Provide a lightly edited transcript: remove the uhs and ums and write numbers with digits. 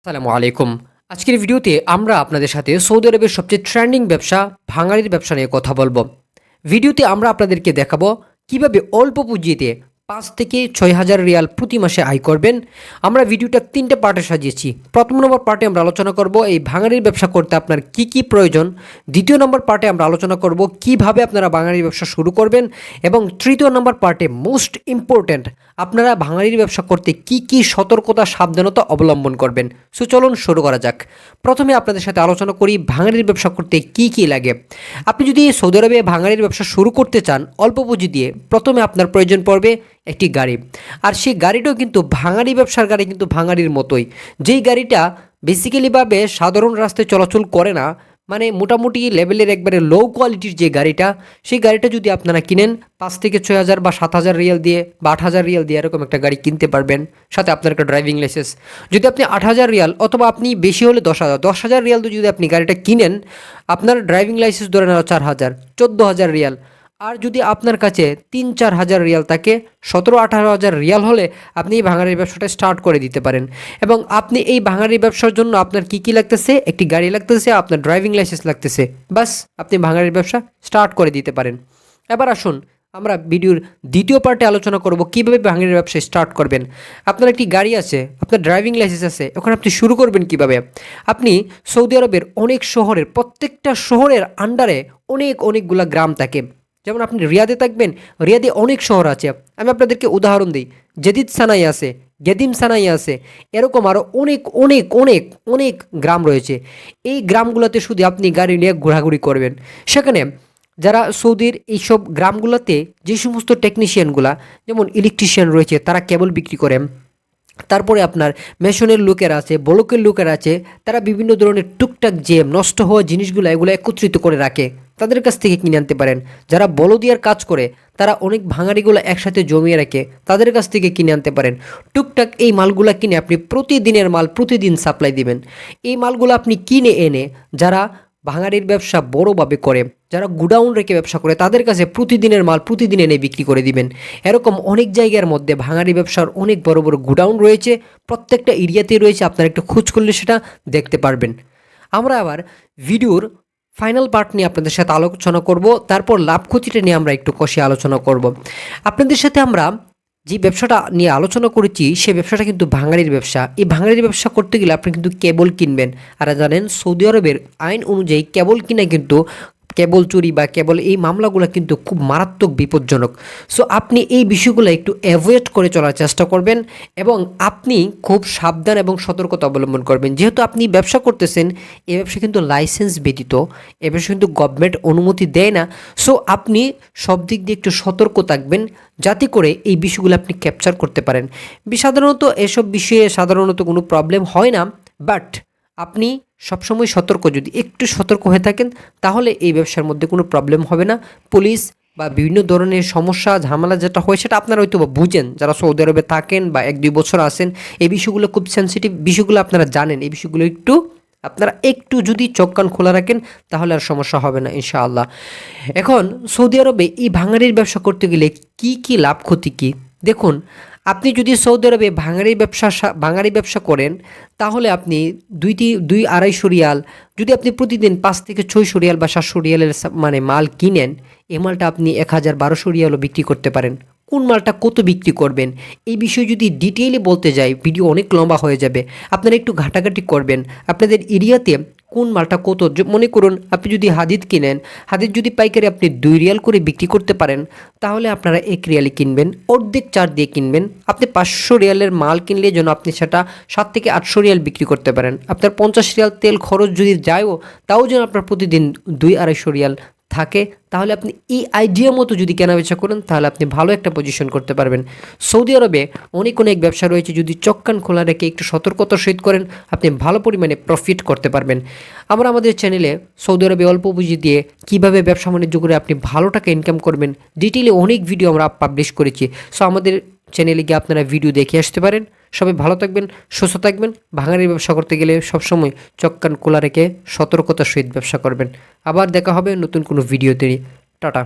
আসসালামু আলাইকুম। আজকের ভিডিওতে আমরা আপনাদের সাথে সৌদি আরবের সবচেয়ে ট্রেন্ডিং ব্যবসা ভাঙাড়ির ব্যবসা নিয়ে কথা বলবো। ভিডিওতে আমরা আপনাদেরকে দেখাবো কিভাবে অল্প পুঁজিতে ৫ থেকে ৬,০০০ রিয়াল প্রতি মাসে আয় করবেন। আমরা ভিডিওটা ৩টে পার্টে সাজিয়েছি। প্রথম নম্বর পার্টে আমরা আলোচনা করব এই ভাঙাড়ির ব্যবসা করতে আপনার কি কি প্রয়োজন। দ্বিতীয় নম্বর পার্টে আমরা আলোচনা করব কিভাবে আপনারা ভাঙাড়ির ব্যবসা শুরু করবেন, এবং তৃতীয় নম্বর পার্টে মোস্ট ইম্পর্ট্যান্ট আপনারা ভাঙাড়ির ব্যবসা করতে কি কি সতর্কতা সাবধানতা অবলম্বন করবেন। সো চলুন শুরু করা যাক। প্রথমে আপনাদের সাথে আলোচনা করি ভাঙাড়ির ব্যবসা করতে কি কি লাগে। আপনি যদি সৌদি আরবে ভাঙাড়ির ব্যবসা শুরু করতে চান অল্প পুঁজি দিয়ে, প্রথমে আপনার প্রয়োজন পড়বে একটি গাড়ি। আর সেই গাড়িটাও কিন্তু ভাঙাড়ি ব্যবসার গাড়ি, কিন্তু ভাঙাড়ির মতোই, যেই গাড়িটা বেসিক্যালিভাবে সাধারণ রাস্তায় চলাচল করে না, মানে মোটামুটি লেভেলের একবারে লো কোয়ালিটির যে গাড়িটা, সেই গাড়িটা যদি আপনারা কিনেন ৫ থেকে ৬,০০০ বা ৭,০০০ রিয়াল দিয়ে বা ৮,০০০ রিয়াল দিয়ে এরকম একটা গাড়ি কিনতে পারবেন, সাথে আপনার একটা ড্রাইভিং লাইসেন্স। যদি আপনি ৮,০০০ রিয়াল অথবা আপনি বেশি হলে ১০,০০০ রিয়াল দিয়ে যদি আপনি গাড়িটা কিনেন, আপনার ড্রাইভিং লাইসেন্স ধরে নেওয়া ৪,০০০, ১৪,০০০ রিয়াল। আর যদি আপনার কাছে ৩-৪ হাজার রিয়াল থাকে, ১৭-১৮ হাজার রিয়াল হলে আপনি এই ভাঙাড়ির ব্যবসাটা স্টার্ট করে দিতে পারেন। এবং আপনি এই ভাঙাড়ির ব্যবসার জন্য আপনার কি কি লাগতেছে, একটি গাড়ি লাগতেছে, আপনার ড্রাইভিং লাইসেন্স লাগতেছে, বাস আপনি ভাঙাড়ির ব্যবসা স্টার্ট করে দিতে পারেন। এবার আসুন আমরা ভিডিওর দ্বিতীয় পার্টে আলোচনা করব কীভাবে ভাঙাড়ির ব্যবসা স্টার্ট করবেন। আপনার একটি গাড়ি আছে, আপনার ড্রাইভিং লাইসেন্স আছে, এখন আপনি শুরু করবেন কিভাবে। আপনি সৌদি আরবের অনেক শহরের, প্রত্যেকটা শহরের আন্ডারে অনেকগুলা গ্রাম থাকে। যেমন আপনি রিয়াদে থাকবেন, রিয়াদে অনেক শহর আছে। আমি আপনাদেরকে উদাহরণ দিই, জেদিদ সানাই আছে, গেদিম সানাই আছে, এরকম আরও অনেক গ্রাম রয়েছে। এই গ্রামগুলোতে শুধু আপনি গাড়ি নিয়ে ঘোরাঘুরি করবেন। সেখানে যারা সৌদির এইসব গ্রামগুলোতে যে সমস্ত টেকনিশিয়ানগুলা, যেমন ইলেকট্রিশিয়ান রয়েছে, তারা কেবল বিক্রি করে। তারপরে আপনার মেশনের লোকের আছে, বলকের লোকের আছে, তারা বিভিন্ন ধরনের টুকটাক যে নষ্ট হওয়া জিনিসগুলো এগুলো একত্রিত করে রাখে, তাদের কাছ থেকে কিনে আনতে পারেন। যারা বলদিয়ার কাজ করে, তারা অনেক ভাঙাড়িগুলো একসাথে জমিয়ে রাখে, তাদের কাছ থেকে কিনে আনতে পারেন। টুকটাক এই মালগুলা কিনে আপনি প্রতিদিনের মাল প্রতিদিন সাপ্লাই দিবেন। এই মালগুলো আপনি কিনে এনে যারা ভাঙাড়ির ব্যবসা বড়োভাবে করে, যারা গুডাউন রেখে ব্যবসা করে, তাদের কাছে প্রতিদিনের মাল প্রতিদিন এনে বিক্রি করে দিবেন। এরকম অনেক জায়গার মধ্যে ভাঙাড়ি ব্যবসার অনেক বড় গুডাউন রয়েছে, প্রত্যেকটা এরিয়াতেই রয়েছে, আপনারা একটু খোঁজ করলে সেটা দেখতে পারবেন। আমরা আবার ভিডিওর ফাইনাল পার্ট নিয়ে আপনাদের সাথে আলোচনা করব, তারপর লাভ ক্ষতিটা নিয়ে আমরা একটু কষে আলোচনা করব। আপনাদের সাথে আমরা যে ব্যবসাটা নিয়ে আলোচনা করেছি, সে ব্যবসাটা কিন্তু ভাঙাড়ির ব্যবসা। এই ভাঙাড়ির ব্যবসা করতে গেলে আপনি কিন্তু কেবল কিনবেন। আর জানেন সৌদি আরবের আইন অনুযায়ী কেবল কিনা কিন্তু কেবল চুরি বা কেবল এই মামলাগুলো কিন্তু খুব মারাত্মক বিপজ্জনক। সো আপনি এই বিষয়গুলো একটু অ্যাভয়েড করে চলার চেষ্টা করবেন, এবং আপনি খুব সাবধান এবং সতর্কতা অবলম্বন করবেন। যেহেতু আপনি ব্যবসা করতেছেন, এই ব্যবসা কিন্তু লাইসেন্স ব্যতীত, এ ব্যবসা কিন্তু গভর্নমেন্ট অনুমতি দেয় না। সো আপনি সব দিক দিয়ে একটু সতর্ক থাকবেন, যাতে করে এই বিষয়গুলো আপনি ক্যাপচার করতে পারেন। সাধারণত এসব বিষয়ে সাধারণত কোনো প্রবলেম হয় না, বাট আপনি সবসময় সতর্ক, যদি একটু সতর্ক হয়ে থাকেন, তাহলে এই ব্যবসার মধ্যে কোনো প্রবলেম হবে না। পুলিশ বা বিভিন্ন ধরনের সমস্যা ঝামেলা যেটা হয়, সেটা আপনারা হয়তো বুঝেন, যারা সৌদি আরবে থাকেন বা 1-2 বছর আসেন, এই বিষয়গুলো খুব সেন্সিটিভ বিষয়গুলো আপনারা জানেন। এই বিষয়গুলো আপনারা একটু যদি চোখ কান খোলা রাখেন, তাহলে আর সমস্যা হবে না ইনশাআল্লাহ। এখন সৌদি আরবে এই ভাঙাড়ির ব্যবসা করতে গেলে কি কি লাভ ক্ষতি কি দেখুন। আপনি যদি সৌদি আরবে ভাঙাড়ি ব্যবসা করেন, তাহলে আপনি 2-2.5 রিয়াল, যদি আপনি প্রতিদিন 5 থেকে 6 রিয়াল বা 700 রিয়ালের মানে মাল কিনেন, এই মালটা আপনি 1,000-1,200 রিয়ালও বিক্রি করতে পারেন। কোন মালটা কত বিক্রি করবেন এই বিষয়ে যদি ডিটেইলে বলতে যাই, ভিডিও অনেক লম্বা হয়ে যাবে। আপনারা একটু ঘাটাঘাটি করবেন আপনাদের এরিয়াতে কোন মালটা কত। মনে করুন আপনি যদি হাদিদ কিনেন, হাদিদ যদি পাইকারি আপনি 2 রিয়াল করে বিক্রি করতে পারেন, তাহলে আপনারা 1 রিয়ালে কিনবেন, অর্ধেক চার দিয়ে কিনবেন। আপনি 500 রিয়ালের মাল কিনলে যেন আপনি সেটা 7 থেকে 800 রিয়াল বিক্রি করতে পারেন। আপনার 50 রিয়াল তেল খরচ যদি যায়ও, তাও যেন আপনার প্রতিদিন 2-250 রিয়াল থাকে। তাহলে আপনি এই আইডিয়া মতো যদি কেনাবেচা করেন, তাহলে আপনি ভালো একটা পজিশন করতে পারবেন। সৌদি আরবে অনেক ব্যবসা রয়েছে, যদি চোখ কান খোলা রেখে একটু সতর্কতার সহিত করেন, আপনি ভালো পরিমাণে প্রফিট করতে পারবেন। আমরা আমাদের চ্যানেলে সৌদি আরবে অল্প পুঁজি দিয়ে কীভাবে ব্যবসা বাণিজ্য করে আপনি ভালো টাকা ইনকাম করবেন, ডিটেইলে অনেক ভিডিও আমরা পাবলিশ করেছি। সো আমাদের চ্যানেলে গিয়ে আপনারা ভিডিও দেখে আসতে পারেন। সবাই ভালো থাকবেন, সুস্থ থাকবেন। ভাঙাড়ির ব্যবসা করতে গেলে সবসময় চোখ কান খোলা রেখে সতর্কতার সহিত ব্যবসা করবেন। আবার দেখা হবে নতুন কোনো ভিডিওতে। টাটা।